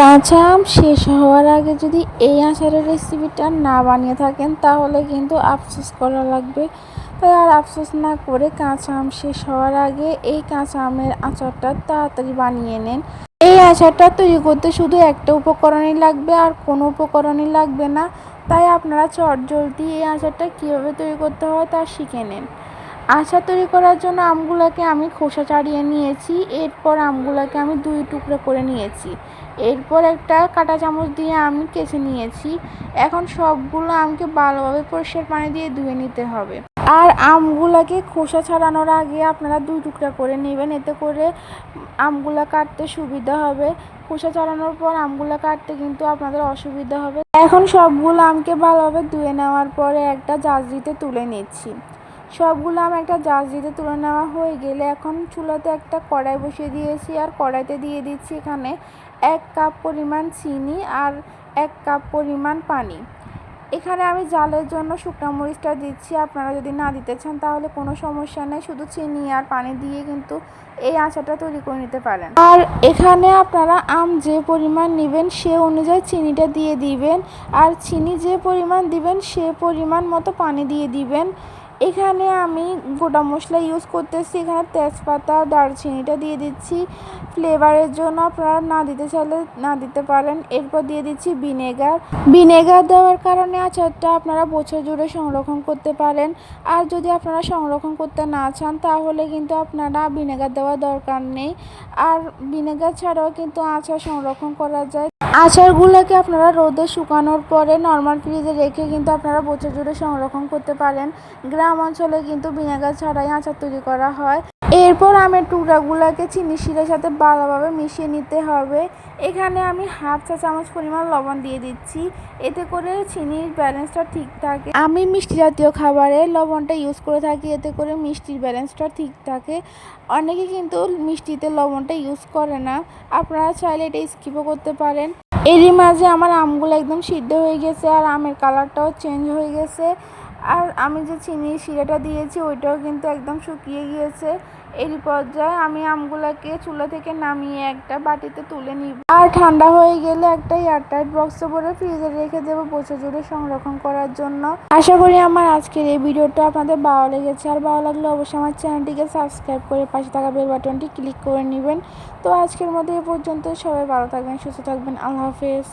কাঁচা আম শেষ হওয়ার আগে যদি এই আচারের রেসিপিটা না বানিয়ে থাকেন তাহলে কিন্তু আফসোস করা লাগবে। তাই আর আফসোস না করে কাঁচা আম শেষ হওয়ার আগে এই কাঁচা আমের আচারটা তাড়াতাড়ি বানিয়ে নেন। এই আচারটা তৈরি করতে শুধু একটা উপকরণই লাগবে, আর কোনো উপকরণই লাগবে না। তাই আপনারা চটজলদি এই আচারটা কীভাবে তৈরি করতে হয় তা শিখে নেন। আচার তৈরি করার জন্য আমগুলোকে আমি খোসা ছাড়িয়ে নিয়েছি। এরপর আমগুলোকে আমি 2 টুকরো করে নিয়েছি। এরপর একটা কাঁটা চামচ দিয়ে আমি কেচে নিয়েছি। এখন সবগুলো আমকে ভালোভাবে পরিষ্কার পানি দিয়ে ধুয়ে নিতে হবে। আর আমগুলোকে খোসা ছাড়ানোর আগে আপনারা 2 টুকরা করে নেবেন, এতে করে আমগুলো কাটতে সুবিধা হবে। খোসা ছাড়ানোর পর আমগুলো কাটতে কিন্তু আপনাদের অসুবিধা হবে। এখন সবগুলো আমকে ভালোভাবে ধুয়ে নেওয়ার পরে একটা জাঁজরিতে তুলে নিচ্ছি। সবগুলো আম একটা জাঁজরিতে তুলে নেওয়া হয়ে গেলে এখন চুলাতে একটা কড়াই বসিয়ে দিয়েছি, আর কড়াইতে দিয়ে দিচ্ছি এখানে 1 কাপ পরিমাণ চিনি আর 1 কাপ পরিমাণ পানি। এখানে আমি জালের জন্য শুকনো মরিচটা দিচ্ছি। আপনারা যদি না দিতে চান তাহলে কোনো সমস্যা নেই, শুধু চিনি আর পানি দিয়ে কিন্তু এই আচারটা তৈরি করে নিতে পারেন। আর এখানে আপনারা আম যে পরিমাণ নেবেন সে অনুযায়ী চিনিটা দিয়ে দিবেন, আর চিনি যে পরিমাণ দিবেন সে পরিমাণ মতো পানি দিয়ে দিবেন। এখানে আমি গোটা মশলা ইউজ করতেছি। এখানে তেজপাতা, দারচিনিটা দিয়ে দিচ্ছি ফ্লেভারের জন্য, আপনারা না দিতে চাইলে না দিতে পারেন। এরপর দিয়ে দিচ্ছি ভিনেগার দেওয়ার কারণে আচারটা আপনারা বছর জুড়ে সংরক্ষণ করতে পারেন। আর যদি আপনারা সংরক্ষণ করতে না চান তাহলে কিন্তু আপনারা ভিনেগার দেওয়ার দরকার নেই। আর ভিনেগার ছাড়াও কিন্তু আচার সংরক্ষণ করা যায়। আচারগুলোকে আপনারা রোদে শুকানোর পরে নর্মাল ফ্রিজে রেখে কিন্তু আপনারা বছর জুড়ে সংরক্ষণ করতে পারেন। গ্রাম অঞ্চলে কিন্তু ভিনেগার ছাড়াই আচার তৈরি করা হয়। এরপর আমের টুকরাগুলোকে চিনি শিরার সাথে ভালোভাবে মিশিয়ে নিতে হবে। এখানে আমি 1/2 চা চামচ পরিমাণ লবণ দিয়ে দিচ্ছি, এতে করে চিনির ব্যালেন্সটা ঠিক থাকে। আমি মিষ্টি জাতীয় খাবারে লবণটা ইউজ করে থাকি, এতে করে মিষ্টির ব্যালেন্সটা ঠিক থাকে। অনেকে কিন্তু মিষ্টিতে লবণটা ইউজ করে না, আপনারা চাইলে এটা স্কিপও করতে পারেন। এরই মাঝে আমার আমগুলো একদম সিদ্ধ হয়ে গেছে, আর আমের কালারটাও চেঞ্জ হয়ে গেছে। আর আমি যে চিনির শিরাটা দিয়েছি ওইটাও কিন্তু একদম শুকিয়ে গিয়েছে। এই পর্যায়ে আমি আমগুলোকে চুলা থেকে নামিয়ে একটা বাটিতে তুলে নিব, আর ঠান্ডা হয়ে গেলে একটা এয়ারটাইট বক্সে ভরে ফ্রিজে রেখে দেবো বছর জুড়ে সংরক্ষণ করার জন্য। আশা করি আমার আজকের এই ভিডিওটা আপনাদের ভালো লেগেছে, আর ভালো লাগলে অবশ্যই আমার চ্যানেলটিকে সাবস্ক্রাইব করে পাশে থাকা বেল বাটনটি ক্লিক করে নেবেন। তো আজকের মধ্যে এ পর্যন্ত, সবাই ভালো থাকবেন, সুস্থ থাকবেন, আল্লাহ হাফেজ।